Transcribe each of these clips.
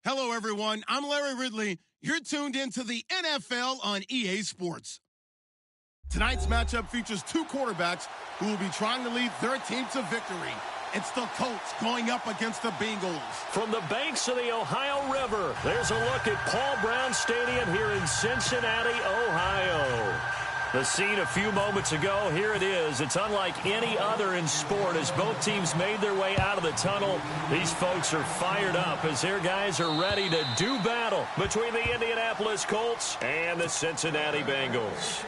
Hello, everyone. I'm Larry Ridley. You're tuned into the NFL on EA Sports. Tonight's matchup features two quarterbacks who will be trying to lead their team to victory. It's the Colts going up against the Bengals. From the banks of the Ohio River, there's a look at Paul Brown Stadium here in Cincinnati, Ohio. The scene a few moments ago, here it is. It's unlike any other in sport as both teams made their way out of the tunnel. These folks are fired up as their guys are ready to do battle between the Indianapolis Colts and the Cincinnati Bengals.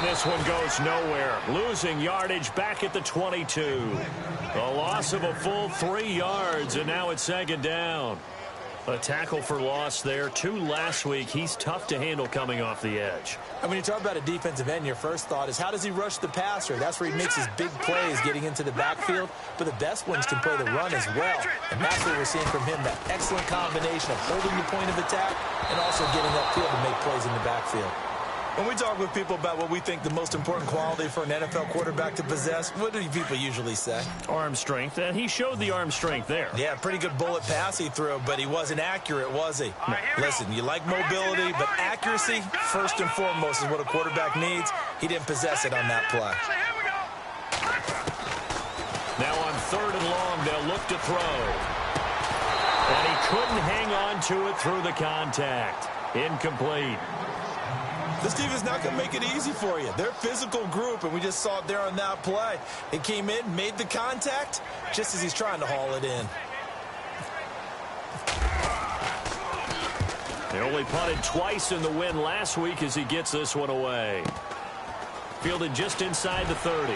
This one goes nowhere. Losing yardage back at the 22. A loss of a full 3 yards, and now it's second down. A tackle for loss there. 2 last week. He's tough to handle coming off the edge. And when you talk about a defensive end, your first thought is how does he rush the passer? That's where he makes his big plays getting into the backfield. But the best ones can play the run as well. And that's what we're seeing from him, that excellent combination of holding the point of attack and also getting upfield to make plays in the backfield. When we talk with people about what we think the most important quality for an NFL quarterback to possess, what do people usually say? Arm strength, and he showed the arm strength there. Yeah, pretty good bullet pass he threw, but he wasn't accurate, was he? No. Listen, you like mobility, but accuracy, first and foremost, is what a quarterback needs. He didn't possess it on that play. Now on 3rd and long, they'll look to throw. And he couldn't hang on to it through the contact. Incomplete. This team is not going to make it easy for you. They're a physical group, and we just saw it there on that play. He came in, made the contact, just as he's trying to haul it in. They only punted twice in the win last week as he gets this one away. Fielded just inside the 30.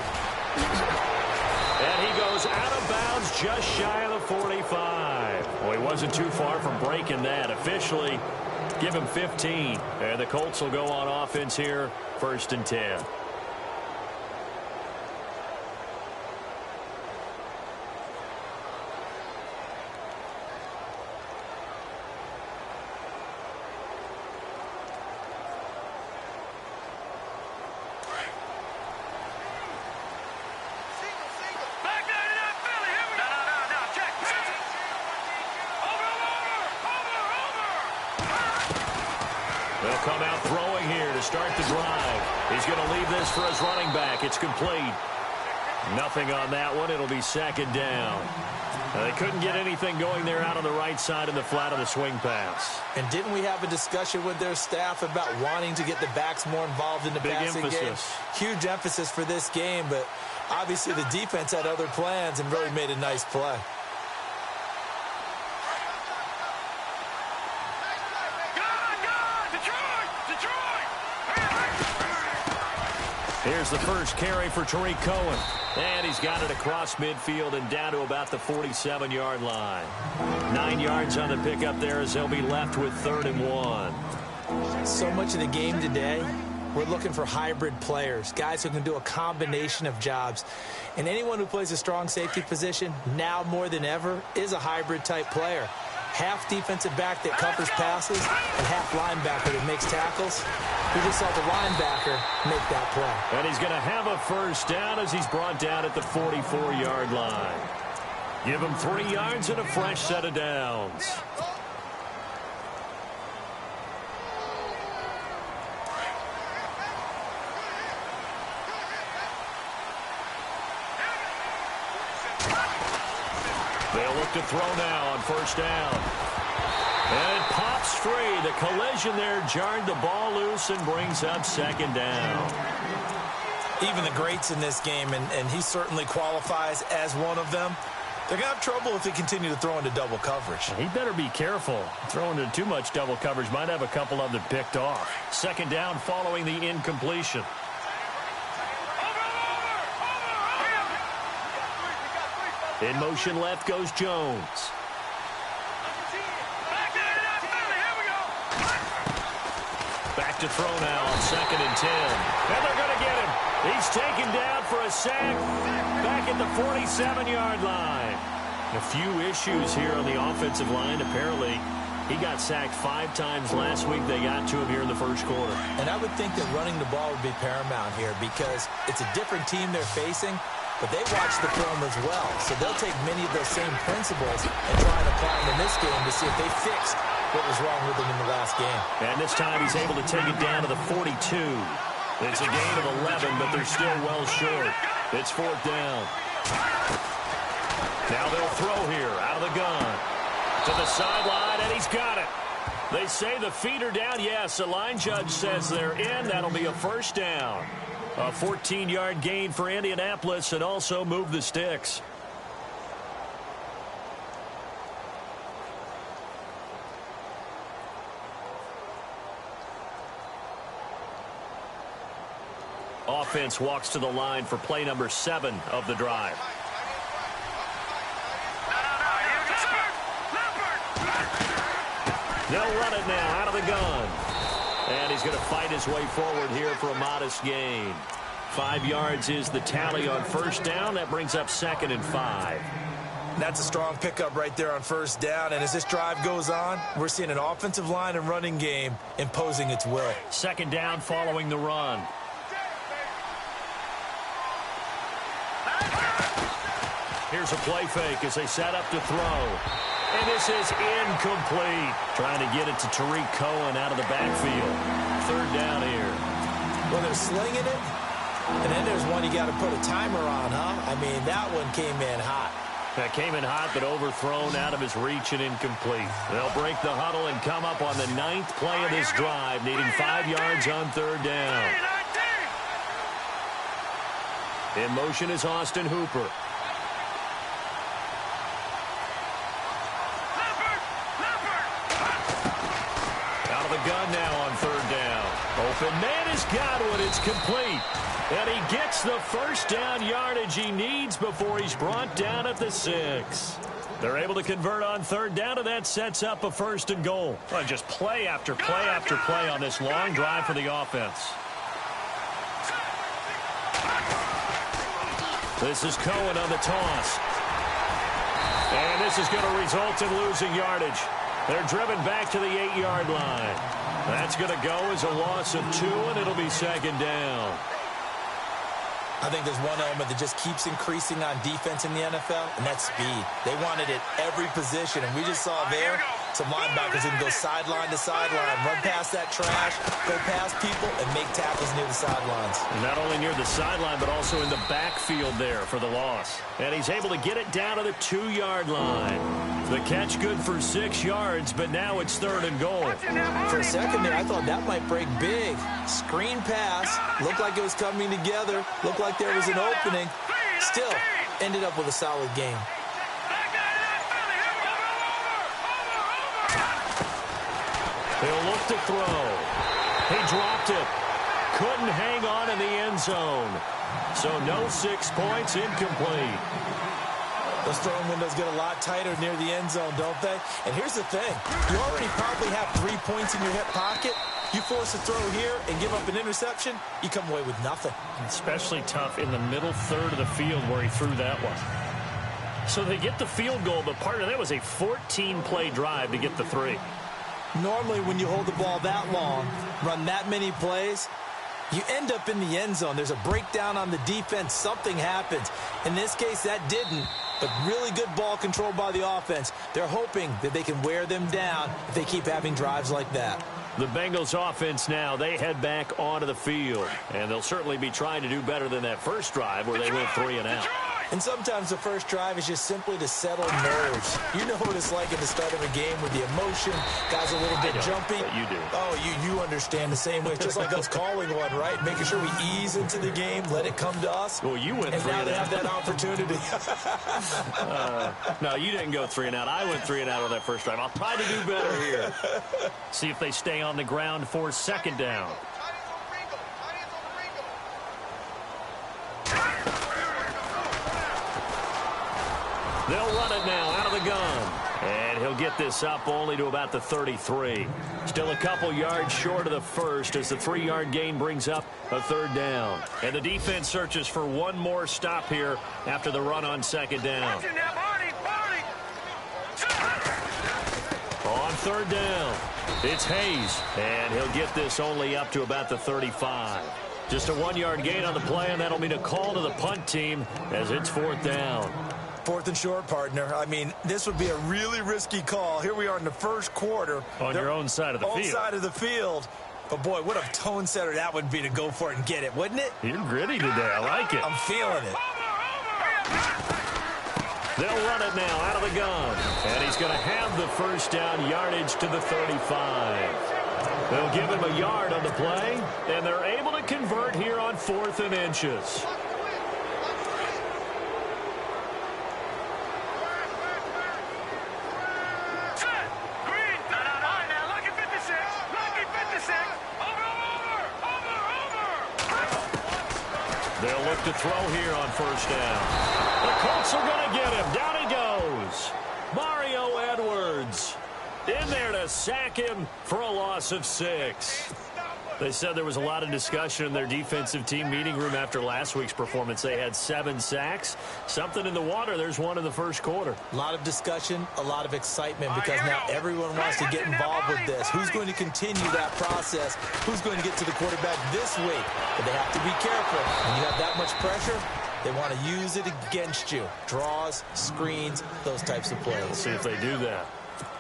And he goes out of bounds just shy of the 45. Well, he wasn't too far from breaking that. Officially, give him 15. And the Colts will go on offense here, 1st and 10. They'll come out throwing here to start the drive. He's going to leave this for his running back. It's complete. Nothing on that one. It'll be second down. They couldn't get anything going there out on the right side in the flat of the swing pass. And didn't we have a discussion with their staff about wanting to get the backs more involved in the passing game? Huge emphasis for this game, but obviously the defense had other plans and really made a nice play. Here's the first carry for Tariq Cohen. And he's got it across midfield and down to about the 47-yard line. 9 yards on the pickup there as they'll be left with 3rd and 1. So much of the game today, we're looking for hybrid players, guys who can do a combination of jobs. And anyone who plays a strong safety position, now more than ever, is a hybrid-type player. Half defensive back that covers passes and half linebacker that makes tackles. We just saw the linebacker make that play. And he's going to have a first down as he's brought down at the 44-yard line. Give him 3 yards and a fresh set of downs. They'll look to throw now on 1st down. And it pops free. The collision there jarred the ball loose and brings up 2nd down. Even the greats in this game, and he certainly qualifies as one of them, they're going to have trouble if they continue to throw into double coverage. He better be careful. Throwing into too much double coverage might have a couple of them picked off. 2nd down following the incompletion. In motion left goes Jones. Back to throw now on 2nd and 10. And they're going to get him. He's taken down for a sack back at the 47-yard line. A few issues here on the offensive line. Apparently, he got sacked 5 times last week. They got to him here in the first quarter. And I would think that running the ball would be paramount here because it's a different team they're facing, but they watch the film as well. So they'll take many of those same principles and try and apply them in this game to see if they fixed what was wrong with them in the last game. And this time he's able to take it down to the 42. It's a gain of 11, but they're still well short. It's 4th down. Now they'll throw here out of the gun. To the sideline, and he's got it. They say the feet are down. Yes, the line judge says they're in. That'll be a first down. A 14-yard gain for Indianapolis and also move the sticks. Offense walks to the line for play number 7 of the drive. They'll run it now out of the gun. And he's going to fight his way forward here for a modest gain. 5 yards is the tally on first down. That brings up 2nd and 5. That's a strong pickup right there on first down. And as this drive goes on, we're seeing an offensive line and running game imposing its will. 2nd down following the run. Here's a play fake as they set up to throw. And this is incomplete. Trying to get it to Tariq Cohen out of the backfield. 3rd down here. Well, they're slinging it. And then there's one you got to put a timer on, huh? I mean, that one came in hot. That came in hot, but overthrown out of his reach and incomplete. They'll break the huddle and come up on the 9th play of this drive, needing 5 yards on 3rd down. In motion is Austin Hooper. Out of the gun now on 3rd down. Open man has got one. It's complete. And he gets the first down yardage he needs before he's brought down at the 6. They're able to convert on 3rd down, and that sets up a 1st and goal. Well, just play after play after play on this long drive for the offense. This is Cohen on the toss. And this is going to result in losing yardage. They're driven back to the 8-yard line. That's going to go as a loss of 2, and it'll be 2nd down. I think there's one element that just keeps increasing on defense in the NFL, and that's speed. They want it at every position, and we just saw there some linebackers who can go sideline to sideline, run past that trash, go past people, and make tackles near the sidelines. Not only near the sideline, but also in the backfield there for the loss. And he's able to get it down to the 2-yard line. The catch good for 6 yards, but now it's 3rd and goal. For a second there, I thought that might break big. Screen pass, looked like it was coming together, looked like there was an opening. Still, ended up with a solid game. He'll look to throw. He dropped it. Couldn't hang on in the end zone. So no 6 points, incomplete. Those throwing windows get a lot tighter near the end zone, don't they? And here's the thing. You already probably have 3 points in your hip pocket. You force a throw here and give up an interception, you come away with nothing. Especially tough in the middle 3rd of the field where he threw that one. So they get the field goal, but part of that was a 14-play drive to get the 3. Normally, when you hold the ball that long, run that many plays, you end up in the end zone. There's a breakdown on the defense. Something happens. In this case, that didn't. But really good ball control by the offense. They're hoping that they can wear them down if they keep having drives like that. The Bengals offense now, they head back onto the field. And they'll certainly be trying to do better than that first drive where they went 3 and out. And sometimes the first drive is just simply to settle nerves. You know what it's like at the start of a game with the emotion. Guys a little bit jumpy. But you do. Oh, you understand the same way. It's just like us calling one, right? Making sure we ease into the game, let it come to us. Well, you went 3 and out. And now they have that opportunity. No, you didn't go 3 and out. I went 3 and out on that first drive. I'll try to do better here. See if they stay on the ground for 2nd down. They'll run it now out of the gun. And he'll get this up only to about the 33. Still a couple yards short of the first as the 3-yard gain brings up a 3rd down. And the defense searches for one more stop here after the run on 2nd down. third down. It's Hayes, and he'll get this only up to about the 35. Just a 1-yard gain on the play, and that'll mean a call to the punt team as it's fourth down. Fourth and short, partner. I mean, this would be a really risky call. Here we are in the first quarter. On your own side of the field. Own side of the field. But, boy, what a tone setter that would be to go for it and get it, wouldn't it? You're gritty today. I like it. I'm feeling it. They'll run it now out of the gun. And he's going to have the first down yardage to the 35. They'll give him a yard on the play, and they're able to convert here on 4th and inches. They'll look to throw here on first down. The Colts are going to get him. Down he goes. Mario Edwards in there to sack him for a loss of 6. They said there was a lot of discussion in their defensive team meeting room after last week's performance. They had 7 sacks. Something in the water. There's one in the first quarter. A lot of discussion, a lot of excitement, because now everyone wants to get involved with this. Who's going to continue that process? Who's going to get to the quarterback this week? But they have to be careful. When you have that much pressure, they want to use it against you. Draws, screens, those types of plays. We'll see if they do that.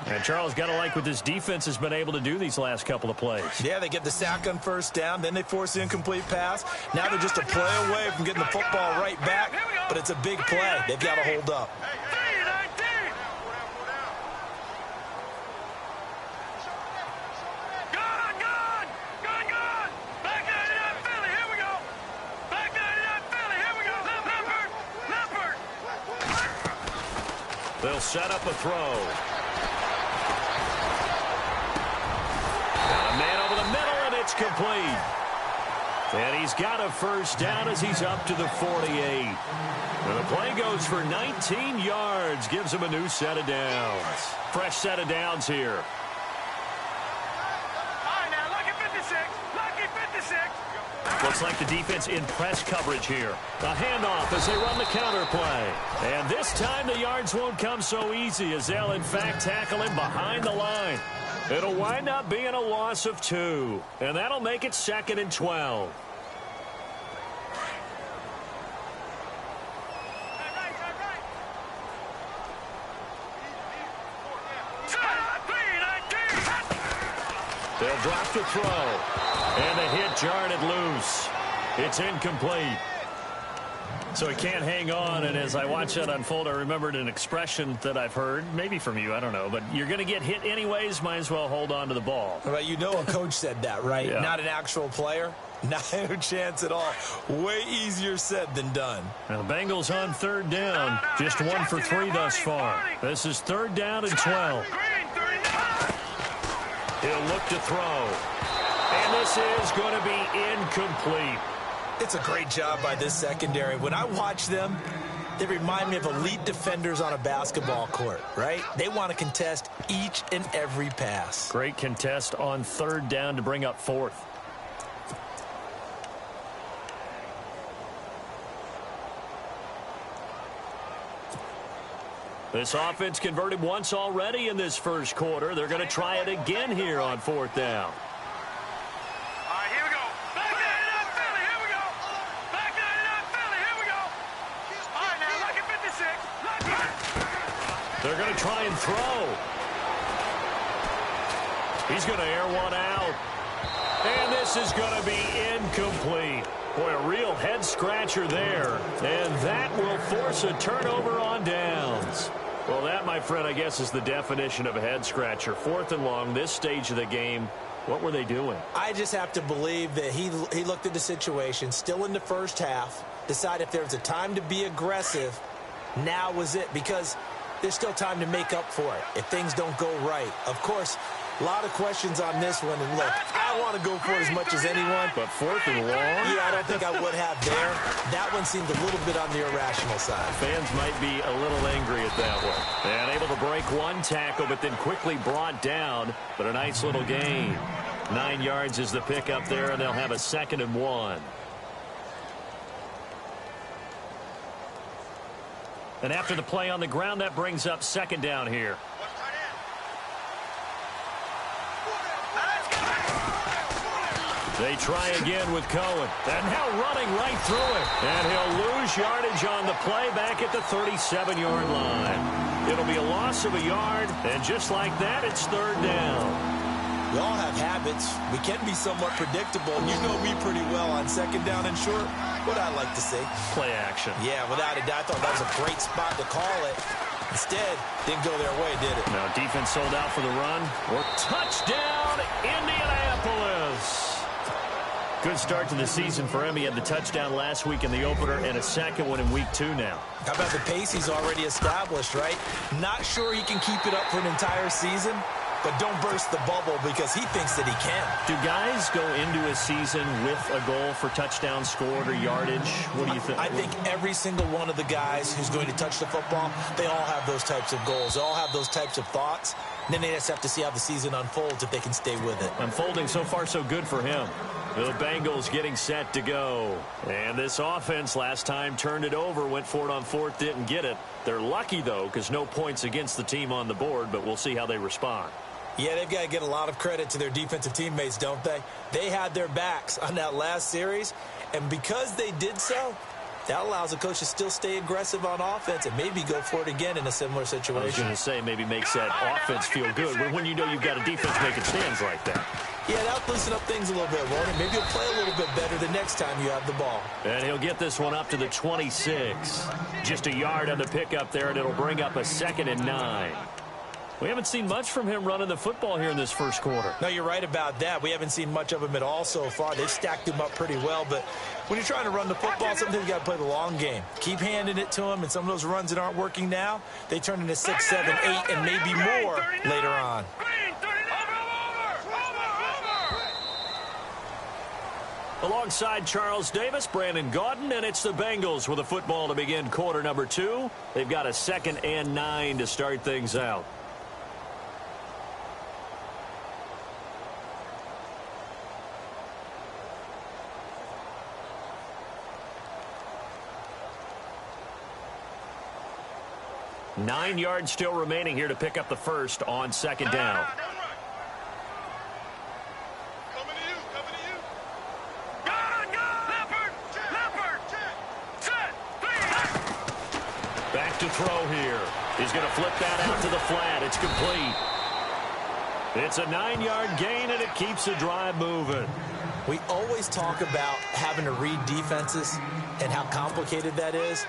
And Charles, got to like what this defense has been able to do these last couple of plays. Yeah, they get the sack on first down, then they force the incomplete pass. Now they're just a play away from getting the football right back, but it's a big play. They've got to hold up. They'll set up a throw. A man over the middle, and it's complete. And he's got a first down as he's up to the 48. And the play goes for 19 yards, gives him a new set of downs. Fresh set of downs here. Looks like the defense in press coverage here. A handoff as they run the counter play. And this time the yards won't come so easy as they'll in fact tackle him behind the line. It'll wind up being a loss of 2. And that'll make it 2nd and 12. They'll drop the throw. And the hit jarred it loose. It's incomplete. So he can't hang on, and as I watch that unfold, I remembered an expression that I've heard, maybe from you, I don't know, but you're going to get hit anyways, might as well hold on to the ball. Well, you know a coach said that, right? Yeah. Not an actual player. No chance at all. Way easier said than done. Now the Bengals on third down, just 1 for 3 thus far. This is 3rd down and 12. He'll look to throw. And this is going to be incomplete. It's a great job by this secondary. When I watch them, they remind me of elite defenders on a basketball court, right? They want to contest each and every pass. Great contest on 3rd down to bring up 4th. This offense converted once already in this first quarter. They're going to try it again here on 4th down. They're going to try and throw. He's going to air one out. And this is going to be incomplete. Boy, a real head-scratcher there. And that will force a turnover on downs. Well, that, my friend, I guess is the definition of a head-scratcher. 4th and long, this stage of the game. What were they doing? I just have to believe that he looked at the situation, still in the first half, decided if there was a time to be aggressive, now was it, because there's still time to make up for it if things don't go right. Of course, a lot of questions on this one, and look, I want to go for it as much as anyone. But 4th and long? Yeah, I don't think I would have there. That one seemed a little bit on the irrational side. Fans might be a little angry at that one. And able to break one tackle, but then quickly brought down. But a nice little gain. 9 yards is the pickup there, and they'll have a 2nd and 1. And after the play on the ground, that brings up 2nd down here. They try again with Cohen. And now running right through it. And he'll lose yardage on the play back at the 37-yard line. It'll be a loss of a yard. And just like that, it's third down. We all have habits. We can be somewhat predictable. You know me pretty well on second down and short. What I like to see. Play action. Yeah, without a doubt. I thought that was a great spot to call it. Instead, didn't go their way, did it? Now defense sold out for the run. Or touchdown, Indianapolis. Good start to the season for him. He had the touchdown last week in the opener and a second one in week 2 now. How about the pace he's already established, right? Not sure he can keep it up for an entire season, but don't burst the bubble because he thinks that he can. Do guys go into a season with a goal for touchdown scored or yardage? What do you think? I think every single one of the guys who's going to touch the football, they all have those types of goals. They all have those types of thoughts. And then they just have to see how the season unfolds if they can stay with it. Unfolding so far so good for him. The Bengals getting set to go. And this offense last time turned it over, went for it on fourth, didn't get it. They're lucky, though, because no points against the team on the board, but we'll see how they respond. Yeah, they've got to get a lot of credit to their defensive teammates, don't they? They had their backs on that last series, and because they did so, that allows the coach to still stay aggressive on offense and maybe go for it again in a similar situation. I was going to say maybe makes that offense feel good, but when you know you've got a defense making stands like that. Yeah, that'll loosen up things a little bit, won't it? Maybe he'll play a little bit better the next time you have the ball. And he'll get this one up to the 26. Just a yard on the pickup there, and it'll bring up a 2nd and 9. We haven't seen much from him running the football here in this first quarter. No, you're right about that. We haven't seen much of him at all so far. They've stacked him up pretty well, but when you're trying to run the football, sometimes you got to play the long game. Keep handing it to him, and some of those runs that aren't working now, they turn into 6, 7, 8, and maybe more later on. Alongside Charles Davis, Brandon Gaudin, and it's the Bengals with a football to begin quarter number 2. They've got a 2nd and 9 to start things out. Nine yards still remaining here to pick up the first on 2nd down. Back to throw here. He's going to flip that out to the flat. It's complete. It's a 9-yard gain, and it keeps the drive moving. We always talk about having to read defenses and how complicated that is.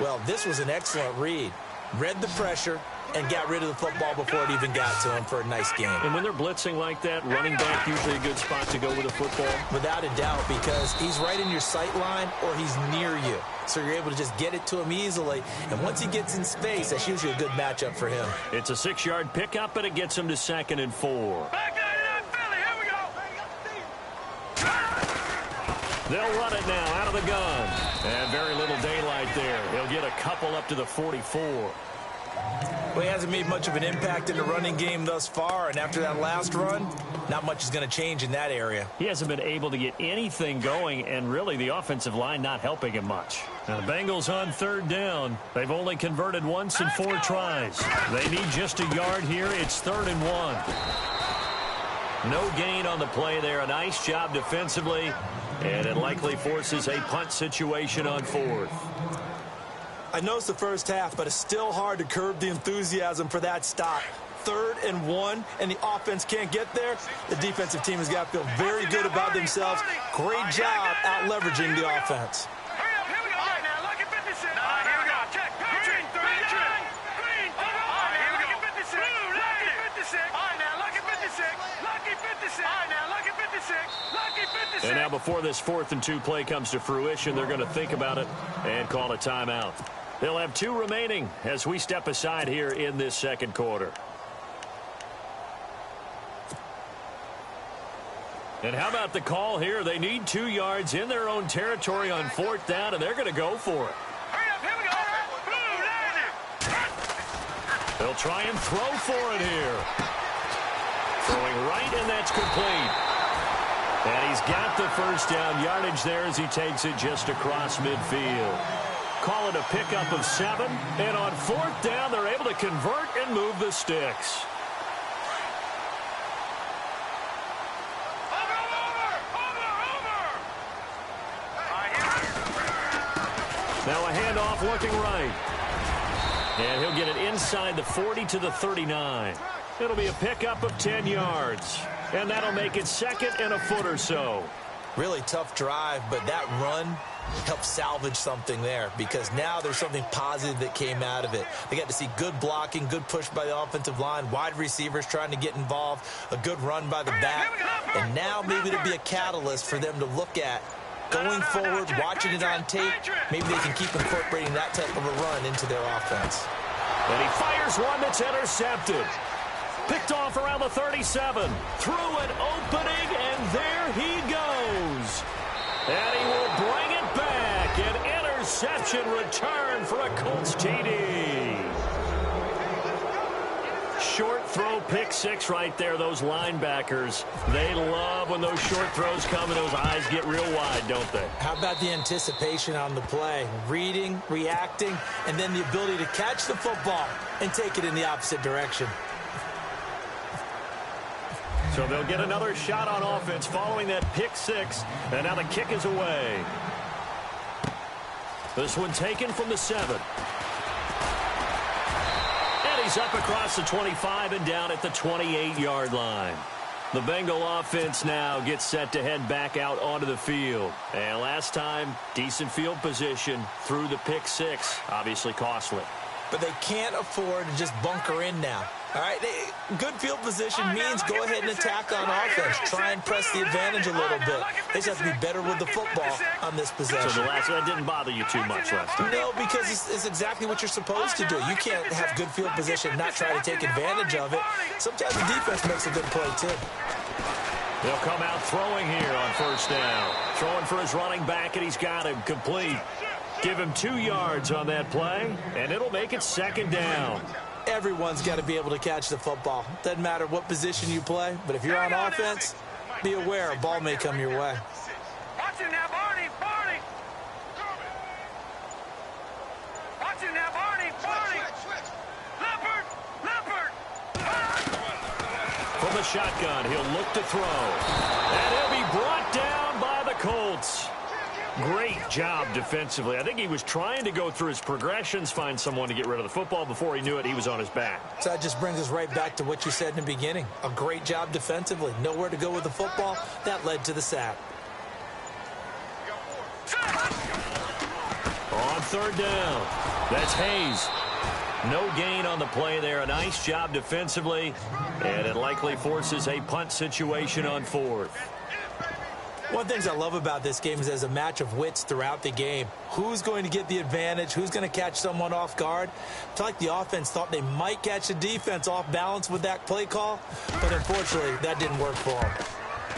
Well, this was an excellent read. Read the pressure and got rid of the football before it even got to him for a nice game. And when they're blitzing like that, running back usually a good spot to go with the football? Without a doubt, because he's right in your sight line or he's near you. So you're able to just get it to him easily. And once he gets in space, that's usually a good matchup for him. It's a 6-yard pickup, and it gets him to 2nd and 4. They'll run it now out of the gun. And very little daylight there. He'll get a couple up to the 44. Well, he hasn't made much of an impact in the running game thus far, and after that last run, not much is going to change in that area. He hasn't been able to get anything going, and really the offensive line not helping him much. Now the Bengals on 3rd down. They've only converted once in 4 tries. They need just a yard here. It's 3rd and 1. No gain on the play there. A nice job defensively, and it likely forces a punt situation on 4th. I know it's the first half, but it's still hard to curb the enthusiasm for that stop. 3rd and 1, and the offense can't get there. The defensive team has got to feel very good about themselves. Great job out leveraging the offense. And now before this 4th and 2 play comes to fruition, they're going to think about it and call a timeout. They'll have 2 remaining as we step aside here in this 2nd quarter. And how about the call here? They need 2 yards in their own territory on 4th down, and they're going to go for it. They'll try and throw for it here. Throwing right, and that's complete. And he's got the first down yardage there as he takes it just across midfield. Call it a pickup of 7. And on 4th down, they're able to convert and move the sticks. Now a handoff looking right. And he'll get it inside the 40 to the 39. It'll be a pickup of 10 yards. And that'll make it second and a foot or so. Really tough drive, but that run helped salvage something there because now there's something positive that came out of it. They got to see good blocking, good push by the offensive line, wide receivers trying to get involved, a good run by the back. And now maybe it'll be a catalyst for them to look at going forward, watching it on tape. Maybe they can keep incorporating that type of a run into their offense. And he fires one that's intercepted. Picked off around the 37. Through an opening, and there he goes. And he will bring it back. An interception return for a Colts TD. Short throw, pick six right there. Those linebackers, they love when those short throws come and those eyes get real wide, don't they? How about the anticipation on the play? Reading, reacting, and then the ability to catch the football and take it in the opposite direction. So they'll get another shot on offense following that pick six. And now the kick is away. This one taken from the 7. And he's up across the 25 and down at the 28-yard line. The Bengal offense now gets set to head back out onto the field. And last time, decent field position through the pick six. Obviously costly. But they can't afford to just bunker in now. All right, good field position means go ahead and attack on offense. Try and press the advantage a little bit. They just have to be better with the football on this possession. So that didn't bother you too much last time? No, because it's exactly what you're supposed to do. You can't have good field position and not try to take advantage of it. Sometimes the defense makes a good play, too. They'll come out throwing here on first down. Throwing for his running back, and he's got him complete. Give him 2 yards on that play, and it'll make it second down. Everyone's got to be able to catch the football. Doesn't matter what position you play, but if you're on offense, be aware a ball may come your way. Watch it now, Barney, Barney. Watch it now, Barney, Barney. Leopard. From the shotgun, he'll look to throw. And he'll be brought down by the Colts. Great job defensively. I think he was trying to go through his progressions, find someone to get rid of the football. Before he knew it, he was on his back. So that just brings us right back to what you said in the beginning. A great job defensively. Nowhere to go with the football. That led to the sack. On third down, that's Hayes. No gain on the play there. A nice job defensively. And it likely forces a punt situation on fourth. One of the things I love about this game is there's a match of wits throughout the game. Who's going to get the advantage? Who's going to catch someone off guard? I feel like the offense thought they might catch the defense off balance with that play call, but unfortunately, that didn't work for them.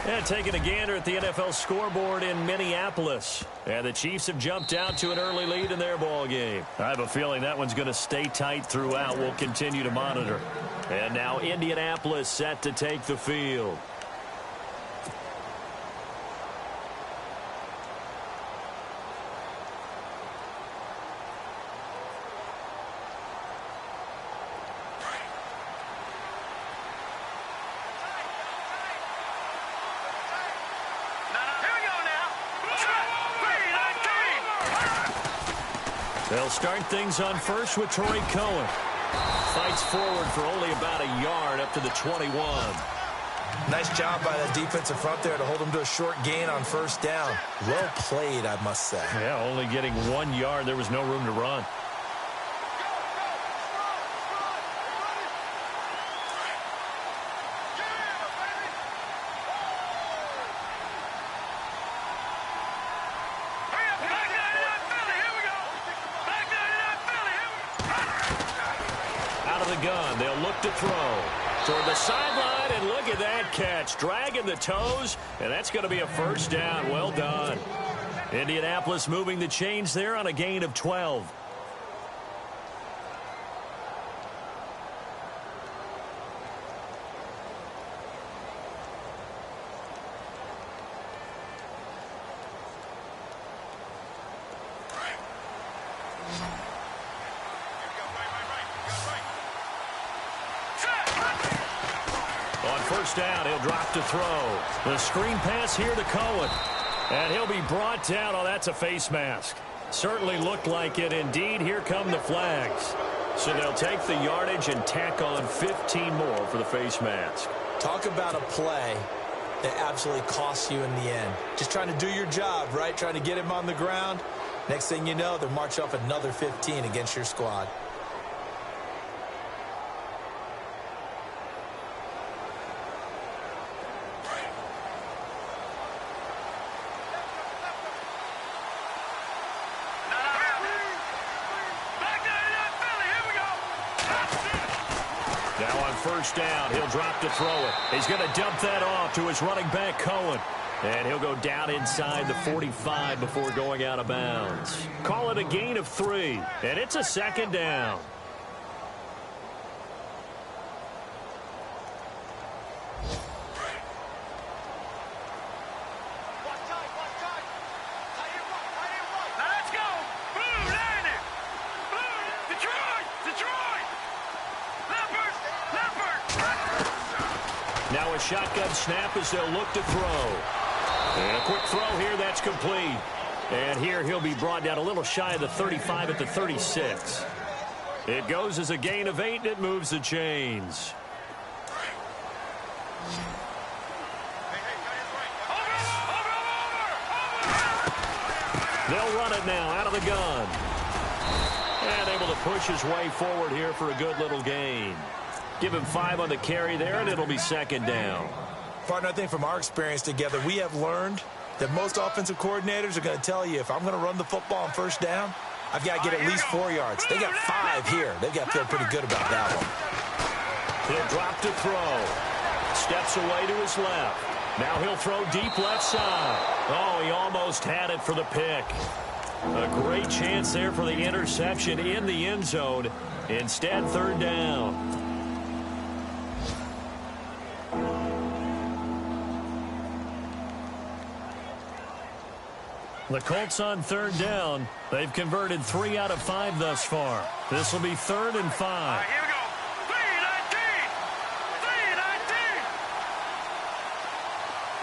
And taking a gander at the NFL scoreboard in Minneapolis. And the Chiefs have jumped out to an early lead in their ball game. I have a feeling that one's going to stay tight throughout. We'll continue to monitor. And now Indianapolis set to take the field. They'll start things on first with Torrey Cohen. Fights forward for only about a yard up to the 21. Nice job by that defensive front there to hold him to a short gain on first down. Well played, I must say. Yeah, only getting 1 yard. There was no room to run. Gun. They'll look to throw toward the sideline, and look at that catch. Dragging the toes, and that's going to be a first down. Well done. Indianapolis moving the chains there on a gain of 12. First down, he'll drop to throw. The screen pass here to Cohen. And he'll be brought down. Oh, that's a face mask. Certainly looked like it. Indeed, here come the flags. So they'll take the yardage and tack on 15 more for the face mask. Talk about a play that absolutely costs you in the end. Just trying to do your job, right? Trying to get him on the ground. Next thing you know, they're marching off another 15 against your squad. Now on first down, he'll drop to throw it. He's going to dump that off to his running back, Cohen. And he'll go down inside the 45 before going out of bounds. Call it a gain of 3, and it's a second down. Let's go! Blue, Landon! Blue, Detroit! Leopard! Now a shotgun snap as they'll look to throw. And a quick throw here, that's complete. And here he'll be brought down a little shy of the 35 at the 36. It goes as a gain of 8, and it moves the chains. They'll run it now out of the gun. And able to push his way forward here for a good little gain. Give him 5 on the carry there, and it'll be second down. Partner, I think from our experience together, we have learned that most offensive coordinators are going to tell you, if I'm going to run the football on first down, I've got to get at least 4 yards. They got 5 here. They've got to feel pretty good about that one. He'll drop to throw. Steps away to his left. Now he'll throw deep left side. Oh, he almost had it for the pick. A great chance there for the interception in the end zone. Instead, third down. The Colts on third down. They've converted 3 out of 5 thus far. This will be 3rd and 5. Here we go.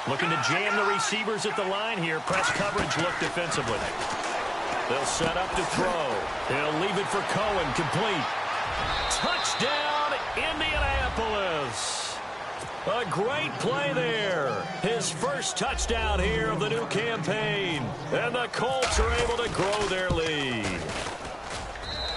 3-19. Looking to jam the receivers at the line here. Press coverage look defensively. They'll set up to throw. He'll leave it for Cohen. Complete. Touchdown, Indianapolis. A great play there. His first touchdown here of the new campaign. And the Colts are able to grow their lead.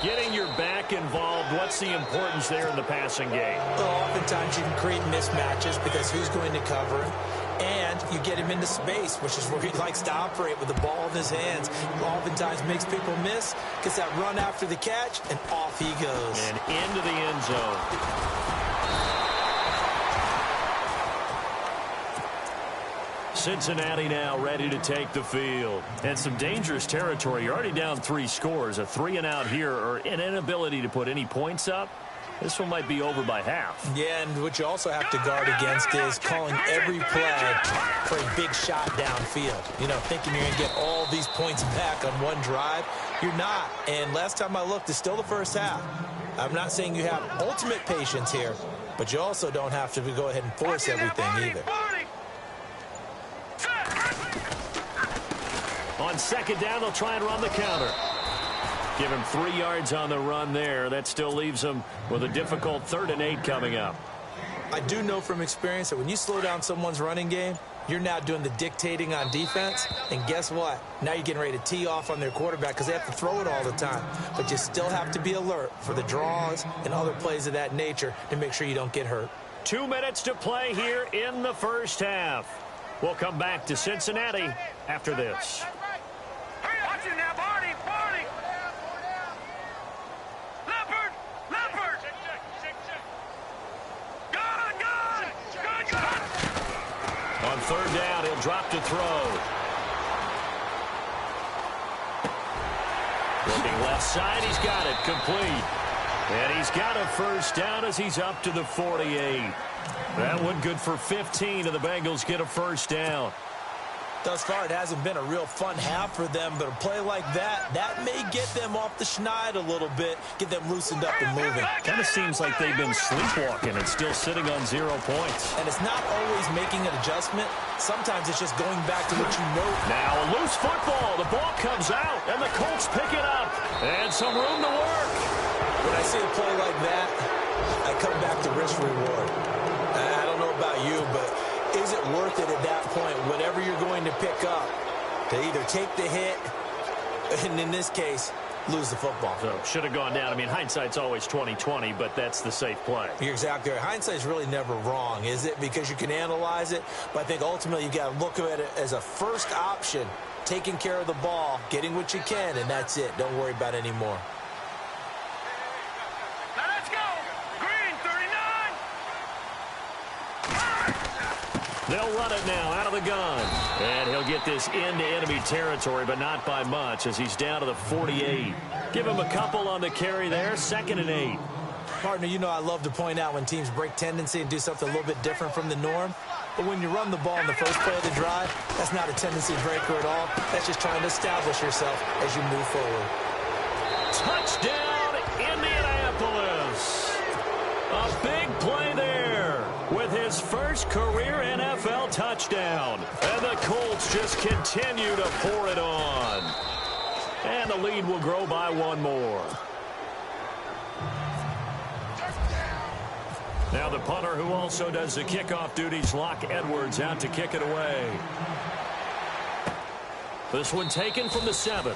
Getting your back involved, what's the importance there in the passing game? Well, oftentimes you can create mismatches because who's going to cover him? And you get him into space, which is where he likes to operate with the ball in his hands. Oftentimes makes people miss, gets that run after the catch, and off he goes. And into the end zone. Cincinnati now ready to take the field. And some dangerous territory. You're already down 3 scores. A 3-and-out here, or an inability to put any points up. This one might be over by half. Yeah, and what you also have to guard against is calling every play for a big shot downfield. You know, thinking you're going to get all these points back on one drive. You're not. And last time I looked, it's still the first half. I'm not saying you have ultimate patience here, but you also don't have to go ahead and force everything either. On second down, they'll try and run the counter. Give him 3 yards on the run there. That still leaves him with a difficult 3rd and 8 coming up. I do know from experience that when you slow down someone's running game, you're now doing the dictating on defense. And guess what? Now you're getting ready to tee off on their quarterback because they have to throw it all the time. But you still have to be alert for the draws and other plays of that nature to make sure you don't get hurt. 2 minutes to play here in the first half. We'll come back to Cincinnati after this. Watch it now, Barney. Leopard. Gun. On third down, he'll drop to throw. Looking left side, he's got it, complete. And he's got a first down as he's up to the 48. That one good for 15, and the Bengals get a first down. Thus far, it hasn't been a real fun half for them, but a play like that may get them off the schneid a little bit, get them loosened up and moving. Kind of seems like they've been sleepwalking and still sitting on 0 points. And it's not always making an adjustment. Sometimes it's just going back to what you know. Now a loose football. The ball comes out, and the Colts some room to work. When I see a play like that, I come back to risk reward. I don't know about you, but is it worth it at that point, whatever you're going to pick up, to either take the hit, and in this case, lose the football? So should have gone down. I mean, hindsight's always 20/20, but that's the safe play. You're exactly right. Hindsight's really never wrong, is it? Because you can analyze it, but I think ultimately you got to look at it as a first option, taking care of the ball, getting what you can, and that's it. Don't worry about it anymore. Now let's go. Green, 39. They'll run it now out of the gun. And he'll get this into enemy territory, but not by much as he's down to the 48. Give him a couple on the carry there. 2nd and 8. Partner, you know I love to point out when teams break tendency and do something a little bit different from the norm. But when you run the ball in the first play of the drive, that's not a tendency breaker at all. That's just trying to establish yourself as you move forward. Touchdown, Indianapolis. A big play there with his first career NFL touchdown. And the Colts just continue to pour it on. And the lead will grow by one more. Now the punter who also does the kickoff duties, Locke Edwards, out to kick it away. This one taken from the 7.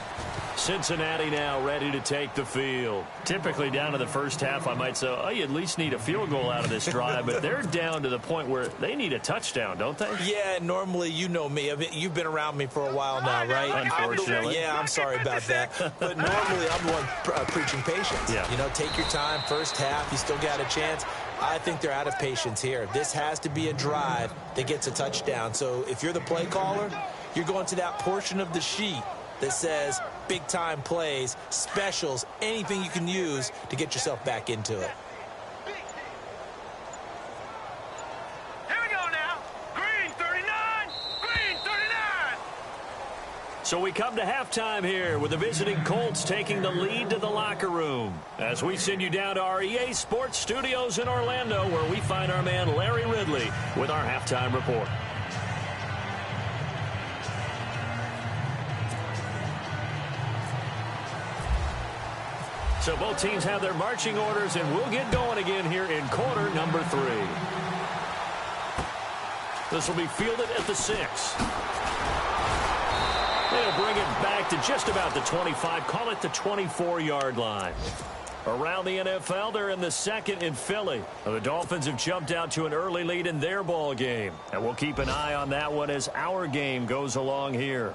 Cincinnati now ready to take the field. Typically down to the first half, I might say, oh, you at least need a field goal out of this drive, but they're down to the point where they need a touchdown, don't they? Yeah, normally, you know me. I mean, you've been around me for a while now, right? Unfortunately. I'm sorry about that. But normally, I'm the one preaching patience. Yeah. You know, take your time, first half, you still got a chance. I think they're out of patience here. This has to be a drive that gets a touchdown. So if you're the play caller, you're going to that portion of the sheet that says big-time plays, specials, anything you can use to get yourself back into it. Here we go now. Green, 39. Green, 39. So we come to halftime here with the visiting Colts taking the lead to the locker room. As we send you down to our EA Sports Studios in Orlando, where we find our man Larry Ridley with our halftime report. So both teams have their marching orders, and we'll get going again here in quarter number 3. This will be fielded at the 6. They'll bring it back to just about the 25, call it the 24-yard line. Around the NFL, they're in the 2nd in Philly. The Dolphins have jumped out to an early lead in their ball game, and we'll keep an eye on that one as our game goes along here.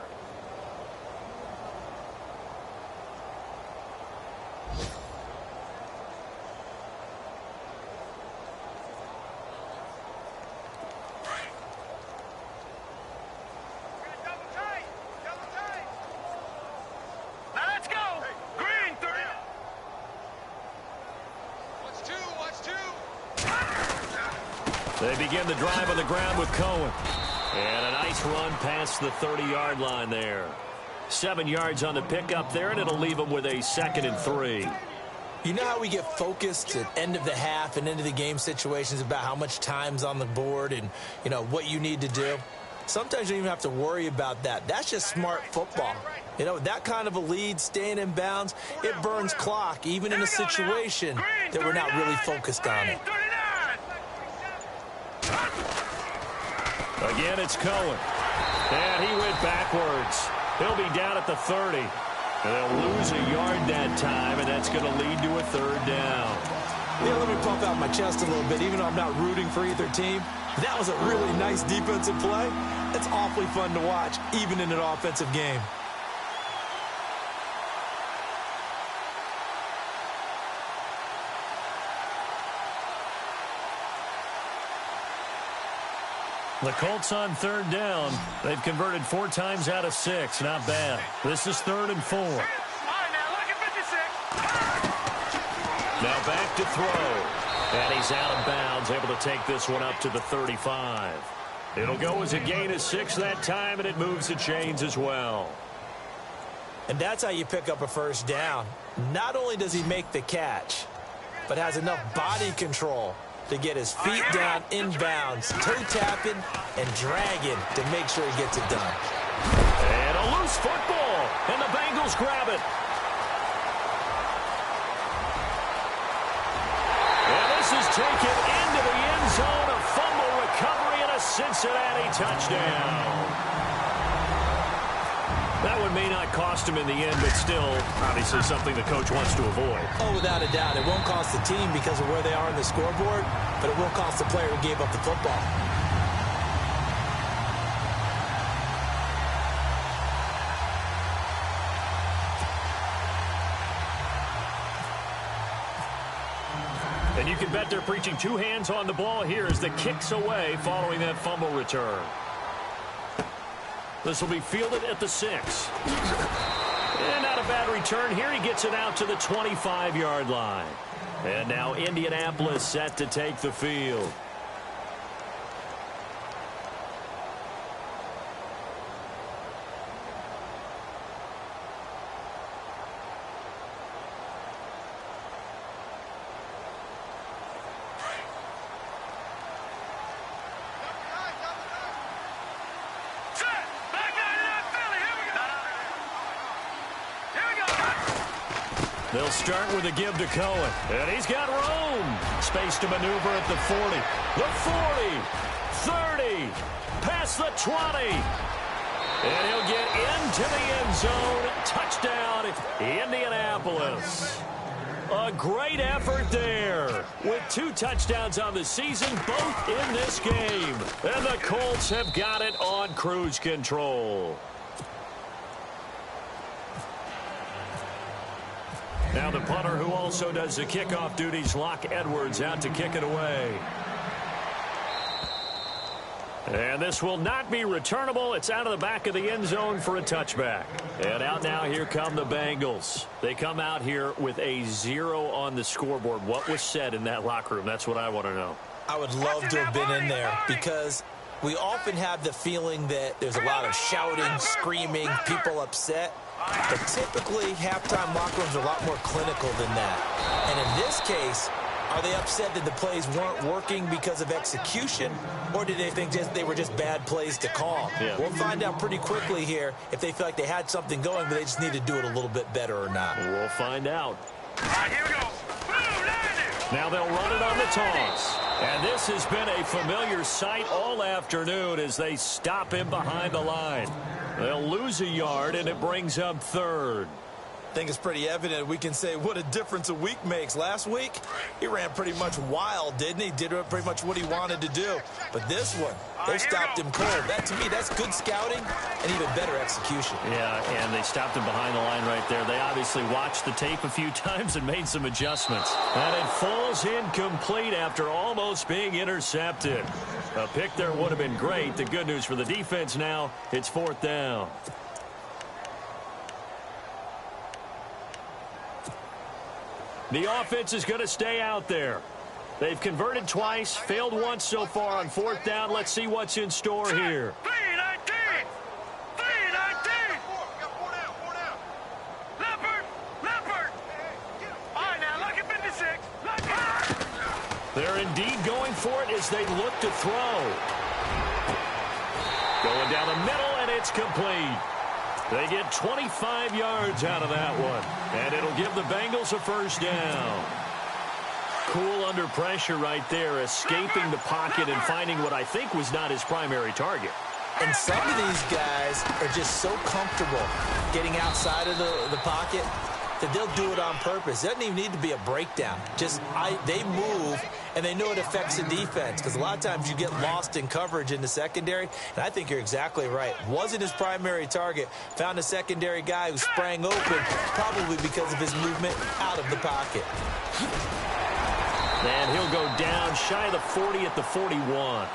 They begin the drive on the ground with Cohen. And a nice run past the 30-yard line there. 7 yards on the pickup there, and it'll leave them with a 2nd and 3. You know how we get focused at end of the half and end of the game situations about how much time's on the board and, you know, what you need to do? Sometimes you don't even have to worry about that. That's just smart football. You know, that kind of a lead, staying in bounds, it burns clock, even in a situation that we're not really focused on it. Again, it's Cohen. And he went backwards. He'll be down at the 30. And they'll lose a yard that time, and that's going to lead to a 3rd down. Yeah, let me pump out my chest a little bit, even though I'm not rooting for either team. That was a really nice defensive play. It's awfully fun to watch, even in an offensive game. The Colts on 3rd down. They've converted 4 times out of 6. Not bad. This is 3rd and 4. All right, now look at 56. Now back to throw. And he's out of bounds, able to take this one up to the 35. It'll go as a gain of 6 that time, and it moves the chains as well. And that's how you pick up a 1st down. Not only does he make the catch, but has enough body control to get his feet down inbounds, toe-tapping and dragging to make sure he gets it done. And a loose football, and the Bengals grab it. take it into the end zone. A fumble recovery and a Cincinnati touchdown. That one may not cost him in the end, but still, obviously something the coach wants to avoid. Oh, without a doubt. It won't cost the team because of where they are on the scoreboard, but it will cost the player who gave up the football. And you can bet they're preaching two hands on the ball here as the kick's away following that fumble return. This will be fielded at the 6. And not a bad return here. He gets it out to the 25-yard line. And now Indianapolis set to take the field. They'll start with a give to Cohen. And he's got room. Space to maneuver at the 40. The 40. 30. Past the 20. And he'll get into the end zone. Touchdown, Indianapolis. A great effort there. With 2 touchdowns on the season, both in this game. And the Colts have got it on cruise control. Now the punter who also does the kickoff duties, Locke Edwards, out to kick it away. And this will not be returnable. It's out of the back of the end zone for a touchback. And out now, here come the Bengals. They come out here with a 0 on the scoreboard. What was said in that locker room? That's what I want to know. I would love to have been in there because we often have the feeling that there's a lot of shouting, screaming, people upset. But typically, halftime locker rooms are a lot more clinical than that. And in this case, are they upset that the plays weren't working because of execution, or do they think they were just bad plays to call? Yeah. We'll find out pretty quickly here if they feel like they had something going, but they just need to do it a little bit better or not. We'll find out. All right, here we go. Boom, landed. Now they'll run it on the toss. And this has been a familiar sight all afternoon as they stop him behind the line. They'll lose a yard, and it brings up 3rd. I think it's pretty evident we can say what a difference a week makes. Last week, he ran pretty much wild, didn't he? Did pretty much what he wanted to do. But this one, they stopped him cold. That, to me, that's good scouting and even better execution. Yeah, and they stopped him behind the line right there. They obviously watched the tape a few times and made some adjustments. And it falls incomplete after almost being intercepted. A pick there would have been great. The good news for the defense now, it's 4th down. The offense is going to stay out there. They've converted twice, failed once so far on 4th down. Let's see what's in store here. 3-19. 3-19. Four down. Leopard. All right, now, look at 56. They're indeed going for it as they look to throw. Going down the middle, and it's complete. They get 25 yards out of that one. And it'll give the Bengals a 1st down. Cool under pressure right there, escaping the pocket and finding what I think was not his primary target. And some of these guys are just so comfortable getting outside of the pocket that they'll do it on purpose. It doesn't even need to be a breakdown. They move, and they know it affects the defense because a lot of times you get lost in coverage in the secondary, and I think you're exactly right. Wasn't his primary target. Found a secondary guy who sprang open, probably because of his movement out of the pocket. And he'll go down shy of the 40 at the 41.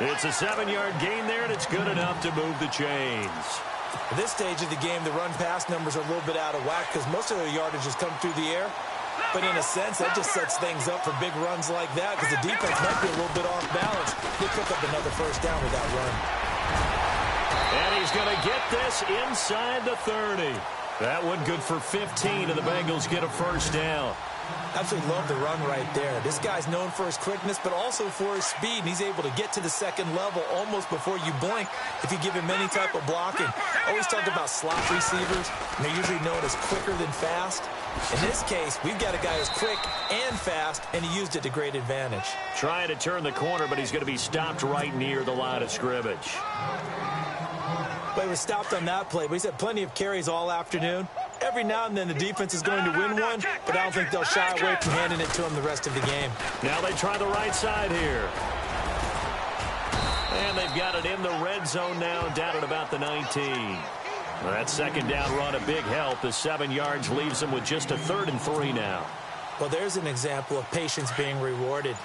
It's a 7-yard gain there, and it's good enough to move the chains. At this stage of the game, the run-pass numbers are a little bit out of whack because most of their yardage has come through the air. But in a sense, that just sets things up for big runs like that because the defense might be a little bit off balance. They pick up another 1st down with that run. And he's going to get this inside the 30. That one good for 15, and the Bengals get a 1st down. Absolutely love the run right there. This guy's known for his quickness, but also for his speed. And he's able to get to the second level almost before you blink if you give him any type of blocking. Always talk about slot receivers, and they're usually known as quicker than fast. In this case, we've got a guy who's quick and fast, and he used it to great advantage. Trying to turn the corner, but he's going to be stopped right near the line of scrimmage. But he was stopped on that play, but he's had plenty of carries all afternoon. Every now and then the defense is going to win one, but I don't think they'll shy away from handing it to him the rest of the game. Now they try the right side here. And they've got it in the red zone now, down at about the 19. Well, that second down run, a big help. The 7 yards leaves them with just a 3rd and 3 now. Well, there's an example of patience being rewarded.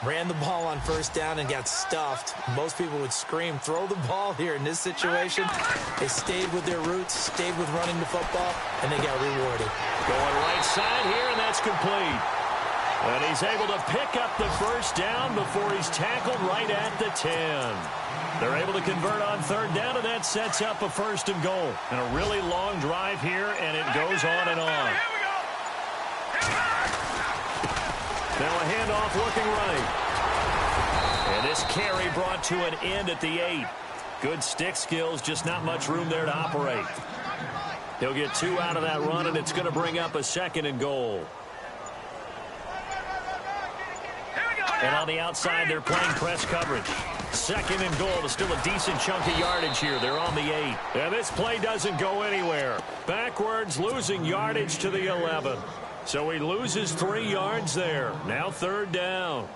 Ran the ball on first down and got stuffed. Most people would scream, throw the ball here. In this situation, they stayed with their roots, stayed with running the football, and they got rewarded. Going right side here, and that's complete. And he's able to pick up the first down before he's tackled right at the 10. They're able to convert on 3rd down, and that sets up a 1st and goal. And a really long drive here, and it goes on and on. Now a handoff looking right. And this carry brought to an end at the 8. Good stick skills, just not much room there to operate. He'll get 2 out of that run, and it's going to bring up a 2nd and goal. And on the outside, they're playing press coverage. 2nd and goal. There's still a decent chunk of yardage here. They're on the 8. And this play doesn't go anywhere. Backwards, losing yardage to the 11. So he loses 3 yards there. Now 3rd down.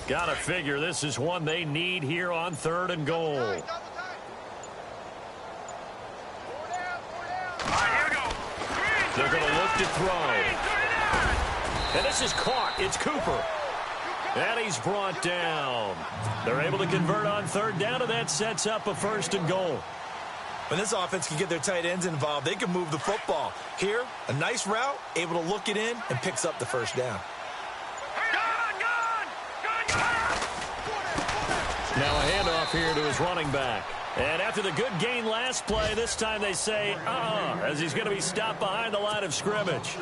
Gotta figure this is one they need here on 3rd and goal. They're going to look to throw. And this is caught. It's Cooper. And he's brought down. They're able to convert on 3rd down, and that sets up a 1st and goal. When this offense can get their tight ends involved, they can move the football. Here, a nice route, able to look it in, and picks up the 1st down. Now a handoff here to his running back. And after the good gain last play, this time they say, as he's going to be stopped behind the line of scrimmage.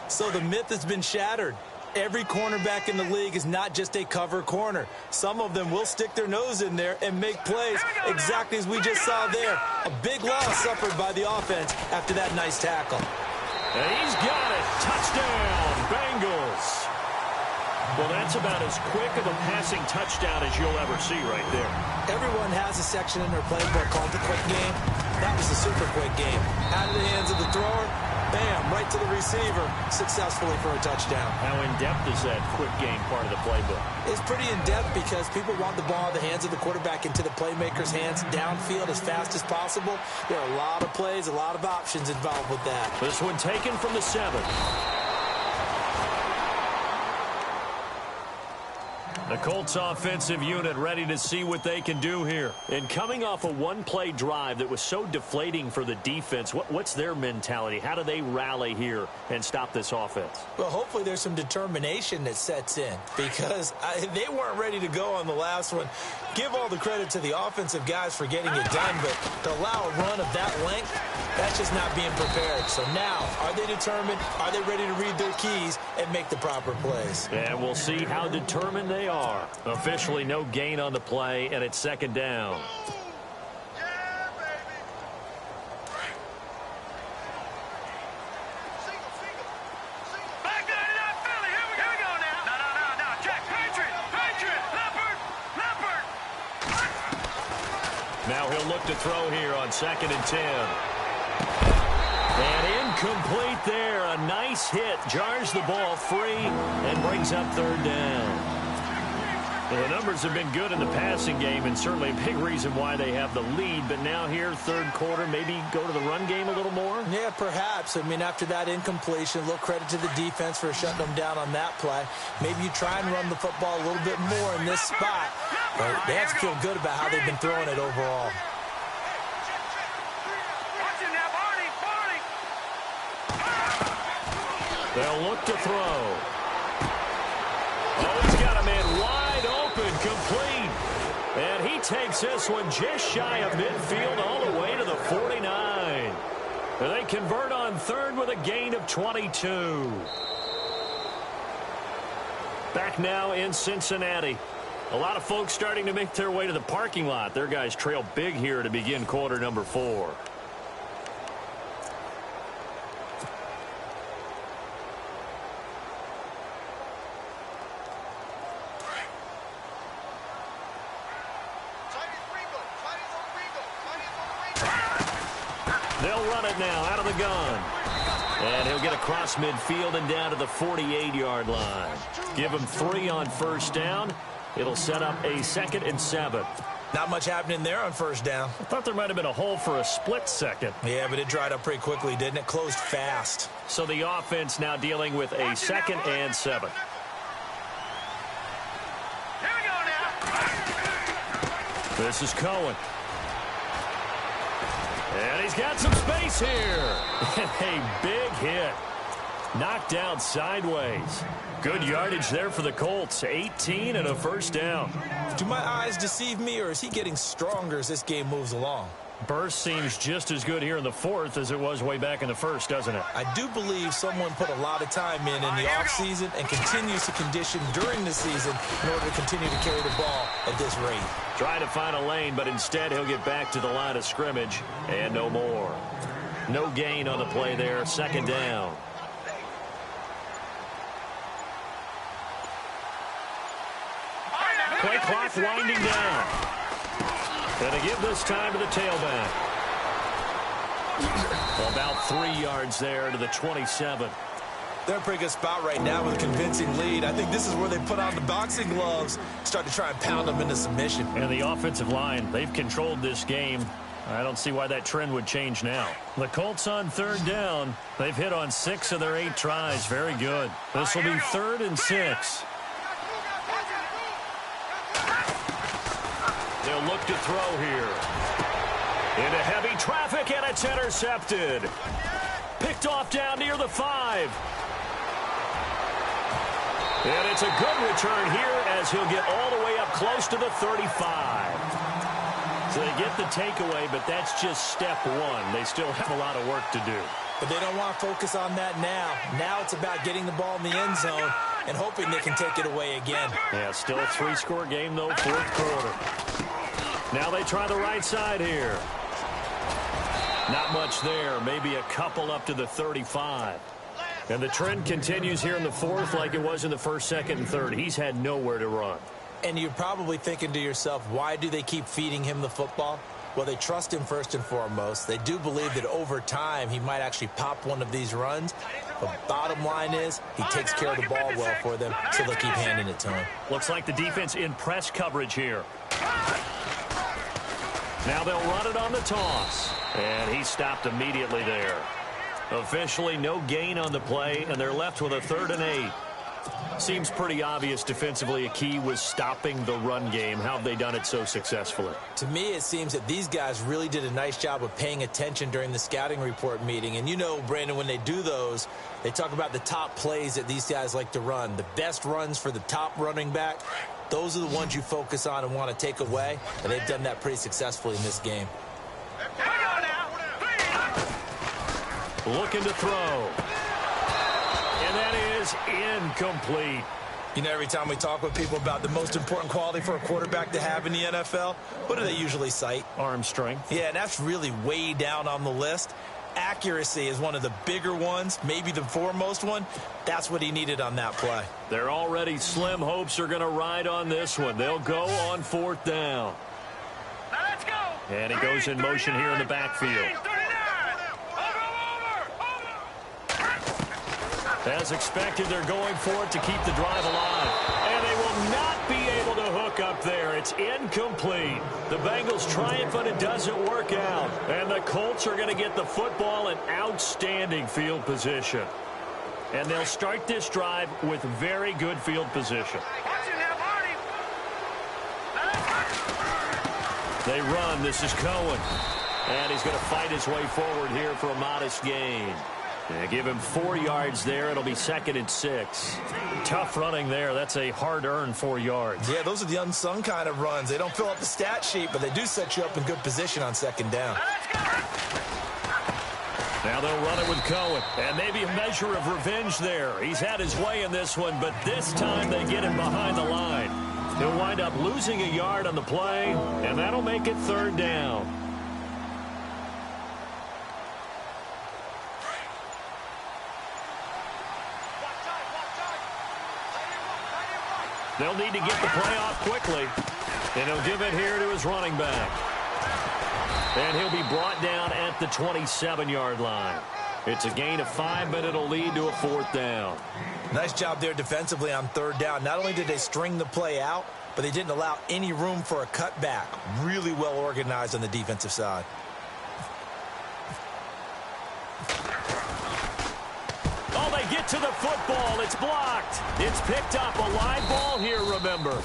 So the myth has been shattered. Every cornerback in the league is not just a cover corner. Some of them will stick their nose in there and make plays exactly as we just saw there. A big loss suffered by the offense after that nice tackle. And he's got it. Touchdown, Bengals. Well, that's about as quick of a passing touchdown as you'll ever see right there. Everyone has a section in their playbook called the quick game. That was the super quick game. Out of the hands of the thrower, bam, right to the receiver, successfully for a touchdown. How in-depth is that quick game part of the playbook? It's pretty in-depth because people want the ball in the hands of the quarterback into the playmaker's hands downfield as fast as possible. There are a lot of plays, a lot of options involved with that. This one taken from the 7. The Colts offensive unit ready to see what they can do here. And coming off a one-play drive that was so deflating for the defense, what's their mentality? How do they rally here and stop this offense? Well, hopefully there's some determination that sets in because they weren't ready to go on the last one. Give all the credit to the offensive guys for getting it done, but to allow a run of that length, that's just not being prepared. So now, are they determined? Are they ready to read their keys and make the proper plays? And we'll see how determined they are. Officially no gain on the play, and it's 2nd down. Now he'll look to throw here on 2nd and 10. And incomplete there. A nice hit. Jars the ball free and brings up 3rd down. Well, the numbers have been good in the passing game and certainly a big reason why they have the lead. But now here, 3rd quarter, maybe go to the run game a little more? Yeah, perhaps. I mean, after that incompletion, a little credit to the defense for shutting them down on that play. Maybe you try and run the football a little bit more in this spot. But they have to feel good about how they've been throwing it overall. They'll look to throw. Oh, he's got a man wide open, complete. And he takes this one just shy of midfield all the way to the 49. And they convert on third with a gain of 22. Back now in Cincinnati. A lot of folks starting to make their way to the parking lot. Their guys trail big here to begin quarter number 4. They'll run it now out of the gun. And he'll get across midfield and down to the 48-yard line. Give him 3 on first down. It'll set up a 2nd and 7. Not much happening there on first down. I thought there might have been a hole for a split second. Yeah, but it dried up pretty quickly, didn't it? Closed fast. So the offense now dealing with a 2nd and 7. Here we go now. This is Cohen. And he's got some space here. A big hit. Knocked down sideways. Good yardage there for the Colts. 18 and a first down. Do my eyes deceive me, or is he getting stronger as this game moves along? Burst seems just as good here in the 4th as it was way back in the 1st, doesn't it? I do believe someone put a lot of time in the offseason and continues to condition during the season in order to continue to carry the ball at this rate. Trying to find a lane, but instead he'll get back to the line of scrimmage and no more. No gain on the play there. 2nd down. Play clock winding down. And to give this time to the tailback. About 3 yards there to the 27. They're in a pretty good spot right now with a convincing lead. I think this is where they put on the boxing gloves, start to try and pound them into submission. And the offensive line, they've controlled this game. I don't see why that trend would change now. The Colts on 3rd down. They've hit on 6 of their 8 tries. Very good. This will be 3rd and 6. They'll look to throw here. Into heavy traffic, and it's intercepted. Picked off down near the 5. And it's a good return here as he'll get all the way up close to the 35. So they get the takeaway, but that's just step 1. They still have a lot of work to do. But they don't want to focus on that now. Now it's about getting the ball in the end zone and hoping they can take it away again. Yeah, still a 3-score game, though, 4th quarter. Now they try the right side here. Not much there. Maybe a couple up to the 35. And the trend continues here in the 4th like it was in the 1st, 2nd, and 3rd. He's had nowhere to run. And you're probably thinking to yourself, why do they keep feeding him the football? Well, they trust him first and foremost. They do believe that over time he might actually pop one of these runs. But bottom line is he takes care of the ball well for them, so they'll keep handing it to him. Looks like the defense in press coverage here. Now they'll run it on the toss. And he stopped immediately there. Officially no gain on the play, and they're left with a 3rd and 8. Seems pretty obvious defensively a key was stopping the run game. How have they done it so successfully? To me, it seems that these guys really did a nice job of paying attention during the scouting report meeting. And you know, Brandon, when they do those, they talk about the top plays that these guys like to run. The best runs for the top running back, those are the ones you focus on and want to take away. And they've done that pretty successfully in this game. Looking to throw. And that is incomplete. You know, every time we talk with people about the most important quality for a quarterback to have in the NFL, what do they usually cite? Arm strength. Yeah, and that's really way down on the list. Accuracy is one of the bigger ones, maybe the foremost one. That's what he needed on that play. Their already slim hopes are going to ride on this one. They'll go on 4th down. Now let's go. And he goes in motion here in the backfield. As expected, they're going for it to keep the drive alive. And they will not be able to hook up there. It's incomplete. The Bengals triumph, but it doesn't work out. And the Colts are going to get the football in outstanding field position. And they'll start this drive with very good field position. They run. This is Cohen. And he's going to fight his way forward here for a modest gain. Give him 4 yards there. It'll be 2nd and 6. Tough running there. That's a hard-earned 4 yards. Yeah, those are the unsung kind of runs. They don't fill up the stat sheet, but they do set you up in good position on 2nd down. Now they'll run it with Cohen. And maybe a measure of revenge there. He's had his way in this one, but this time they get him behind the line. He'll wind up losing a yard on the play, and that'll make it 3rd down. They'll need to get the play off quickly, and he'll give it here to his running back. And he'll be brought down at the 27-yard line. It's a gain of 5, but it'll lead to a 4th down. Nice job there defensively on 3rd down. Not only did they string the play out, but they didn't allow any room for a cutback. Really well organized on the defensive side. Oh, they get to the football. It's blocked. It's picked up. A live ball here, remember.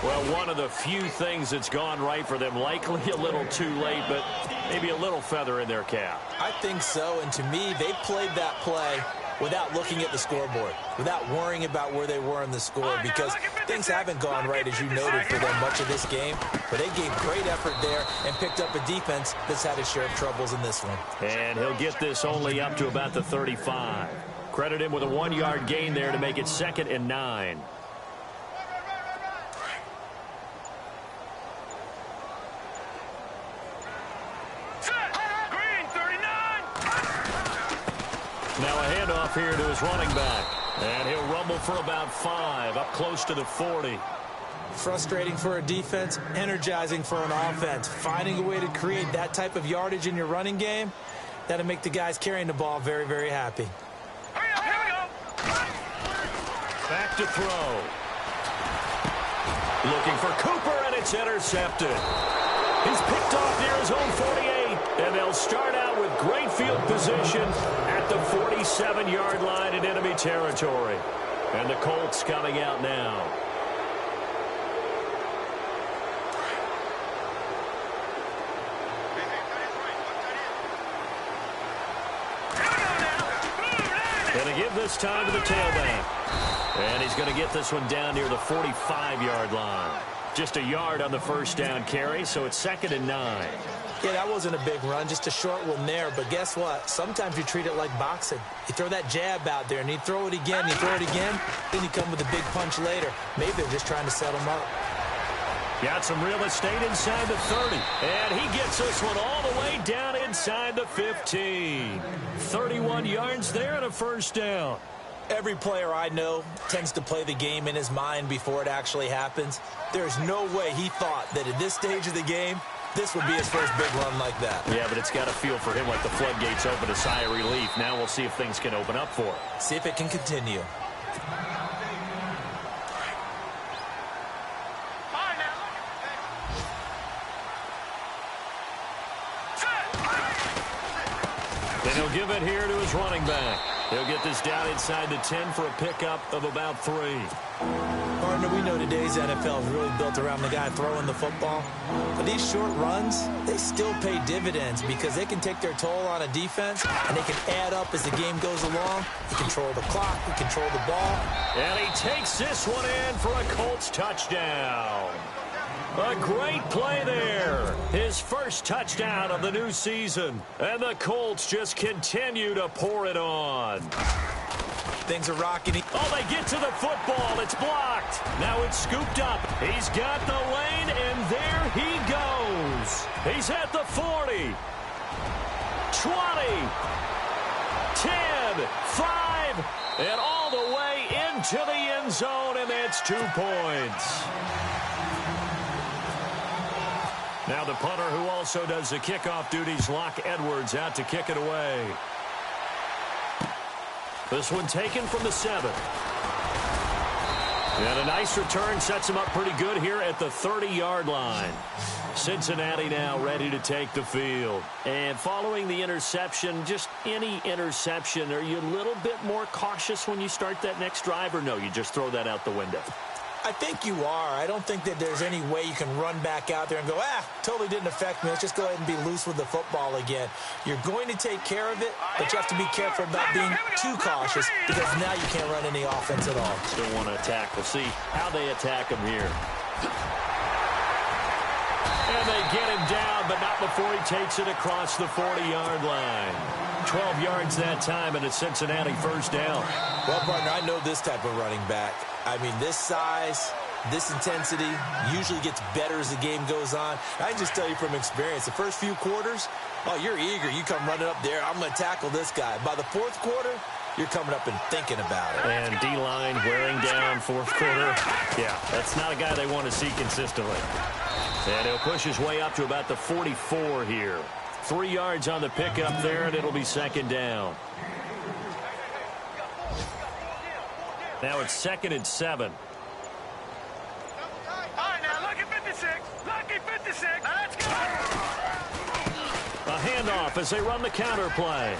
Well, one of the few things that's gone right for them. Likely a little too late, but maybe a little feather in their cap. I think so, and to me, they played that play without looking at the scoreboard, without worrying about where they were in the score, because things haven't gone right, as you noted, for them much of this game. But they gave great effort there and picked up a defense that's had a share of troubles in this one. And he'll get this only up to about the 35. Credit him with a 1-yard gain there to make it 2nd and 9. Now a handoff here to his running back. And he'll rumble for about 5, up close to the 40. Frustrating for a defense, energizing for an offense. Finding a way to create that type of yardage in your running game, that'll make the guys carrying the ball very, very happy. Hurry up, here we go. Back to throw. Looking for Cooper, and it's intercepted. He's picked off near his own 48, and they'll start out with great field position at the 47-yard line in enemy territory. And the Colts coming out now. Going to give this time to the tailback. And he's going to get this one down near the 45-yard line. Just a yard on the 1st down carry, so it's 2nd and 9. Yeah, that wasn't a big run, just a short one there. But guess what? Sometimes you treat it like boxing. You throw that jab out there, and you throw it again, you throw it again, then you come with a big punch later. Maybe they're just trying to set them up. Got some real estate inside the 30. And he gets this one all the way down inside the 15. 31 yards there and a 1st down. Every player I know tends to play the game in his mind before it actually happens. There's no way he thought that at this stage of the game, this would be his first big run like that. Yeah, but it's got to feel for him like the floodgates open, a sigh of relief. Now we'll see if things can open up for him. See if it can continue. Then he'll give it here to his running back. He'll get this down inside the 10 for a pickup of about 3. Partner, we know today's NFL is really built around the guy throwing the football. But these short runs, they still pay dividends because they can take their toll on a defense, and they can add up as the game goes along. You control the clock, you control the ball. And he takes this one in for a Colts touchdown. A great play there. His first touchdown of the new season. And the Colts just continue to pour it on. Things are rocking. Oh, they get to the football. It's blocked. Now it's scooped up. He's got the lane, and there he goes. He's at the 40. 20. 10. 5. And all the way into the end zone, and that's 2 points. Now the punter, who also does the kickoff duties, Locke Edwards, out to kick it away. This one taken from the 7. And a nice return sets him up pretty good here at the 30-yard line. Cincinnati now ready to take the field. And following the interception, just any interception, are you a little bit more cautious when you start that next drive, or no, you just throw that out the window? I think you are. I don't think that there's any way you can run back out there and go, totally didn't affect me. Let's just go ahead and be loose with the football again. You're going to take care of it, but you have to be careful about being too cautious because now you can't run any offense at all. Still want to attack. We'll see how they attack him here. And they get him down, but not before he takes it across the 40-yard line. 12 yards that time, and a Cincinnati first down. Well, partner, I know this type of running back. I mean, this size, this intensity usually gets better as the game goes on. I can just tell you from experience, the first few quarters, oh, you're eager. You come running up there, I'm going to tackle this guy. By the fourth quarter, you're coming up and thinking about it. And D-line wearing down fourth quarter. Yeah, that's not a guy they want to see consistently. And he'll push his way up to about the 44 here. 3 yards on the pickup there, and it'll be second down. Now it's 2nd and 7. All right, now look at 56. Look at 56. Now let's go. A handoff as they run the counter play.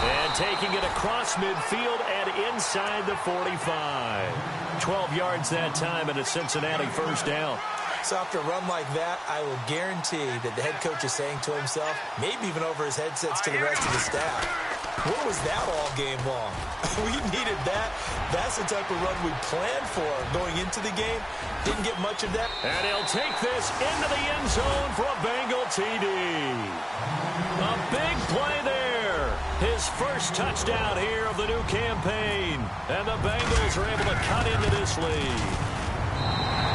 And taking it across midfield and inside the 45. 12 yards that time, and a Cincinnati first down. So after a run like that, I will guarantee that the head coach is saying to himself, maybe even over his headsets to the rest of the staff, what was that all game long? We needed that. That's the type of run we planned for going into the game. Didn't get much of that. And he'll take this into the end zone for a Bengal TD. A big play there. His first touchdown here of the new campaign. And the Bengals are able to cut into this lead.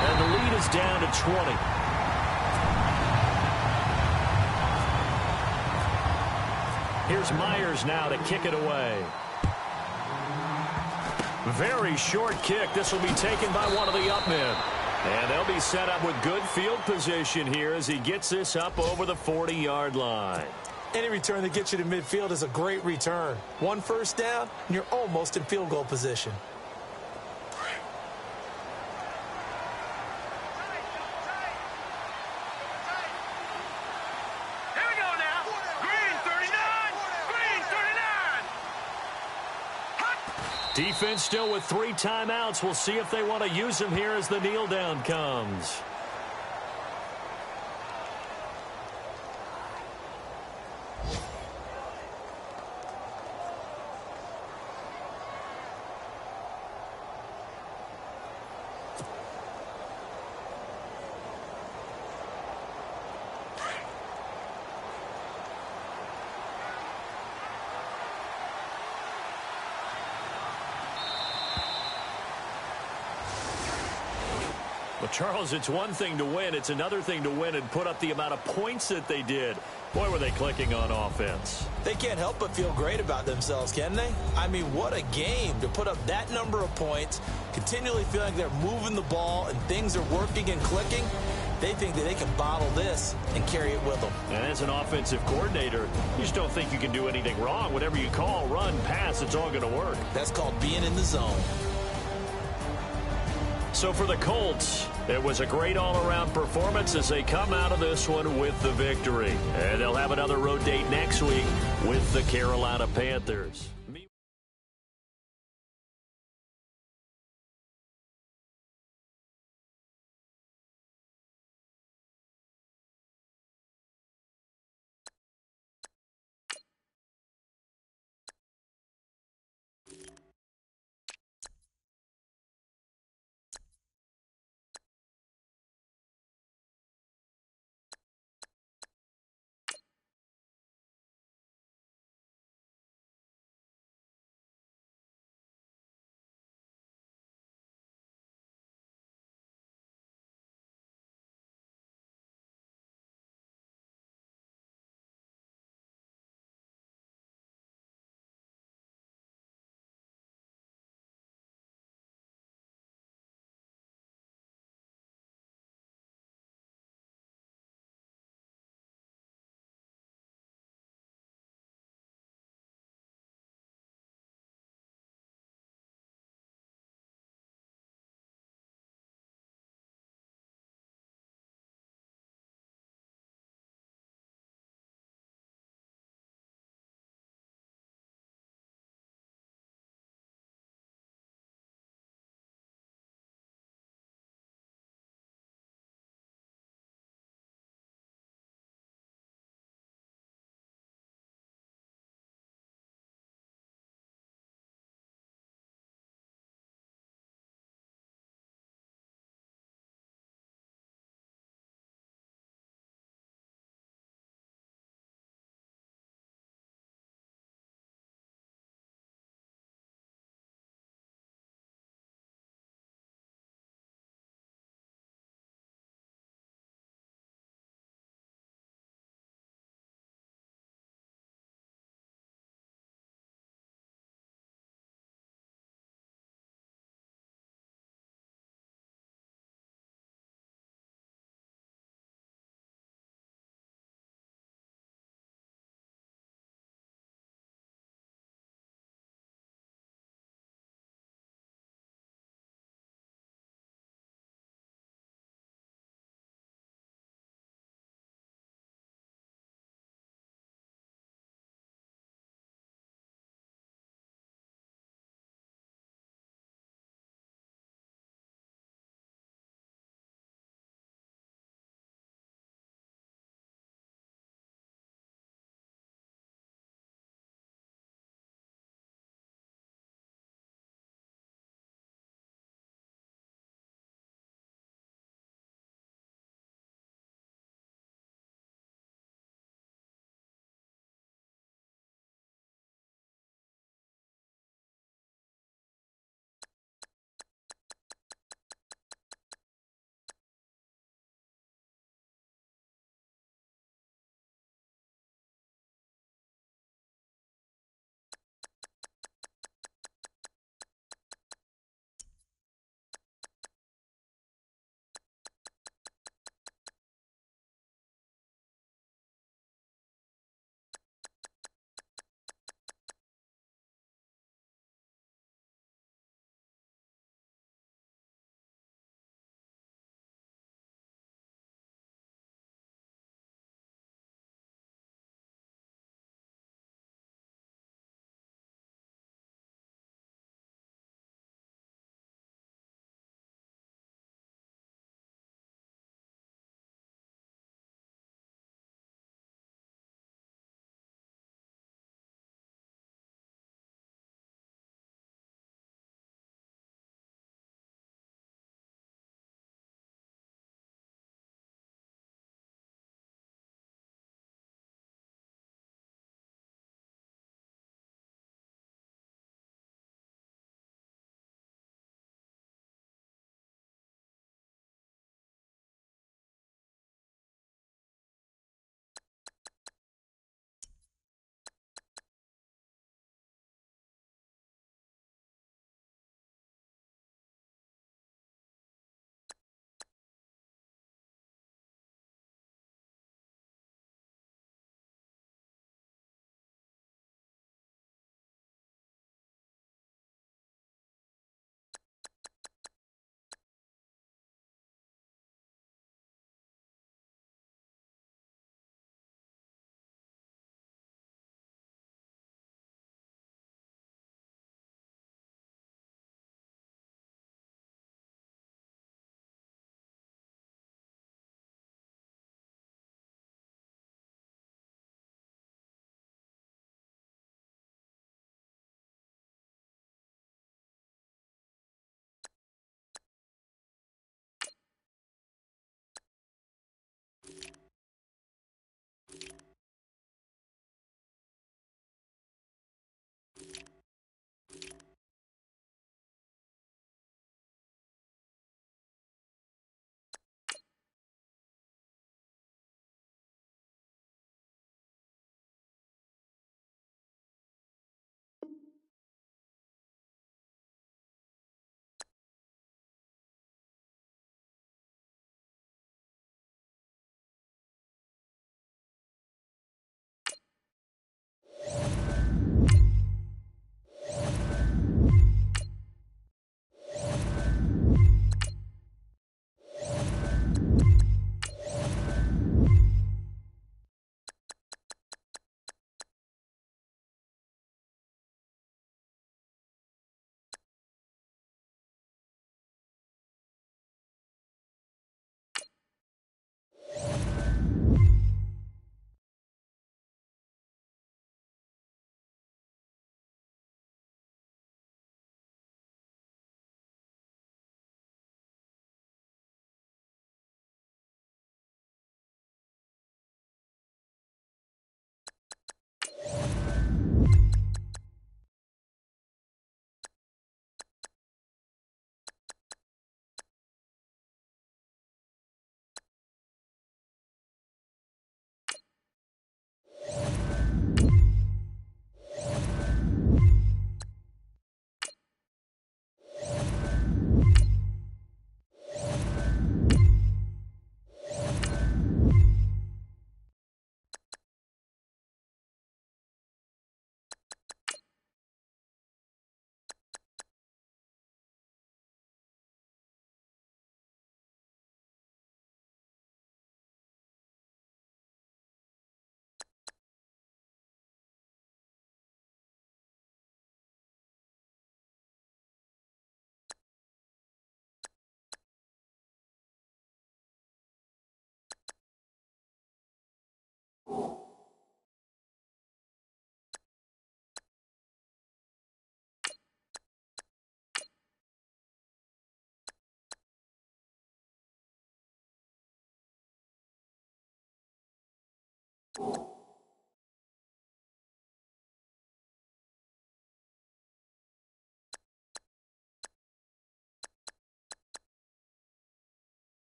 And the lead is down to 20. Here's Myers now to kick it away. Very short kick. This will be taken by one of the up men. And they'll be set up with good field position here as he gets this up over the 40-yard line. Any return that gets you to midfield is a great return. One first down, and you're almost in field goal position. Here we go now. Green 39. Green 39. Defense still with 3 timeouts. We'll see if they want to use them here as the kneel down comes. Well, Charles, it's one thing to win. It's another thing to win and put up the amount of points that they did. Boy, were they clicking on offense. They can't help but feel great about themselves, can they? I mean, what a game to put up that number of points, continually feeling they're moving the ball and things are working and clicking. They think that they can bottle this and carry it with them. And as an offensive coordinator, you just don't think you can do anything wrong. Whatever you call, run, pass, it's all going to work. That's called being in the zone. So for the Colts, it was a great all-around performance as they come out of this one with the victory. And they'll have another road date next week with the Carolina Panthers.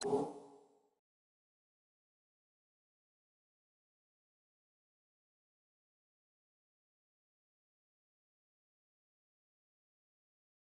All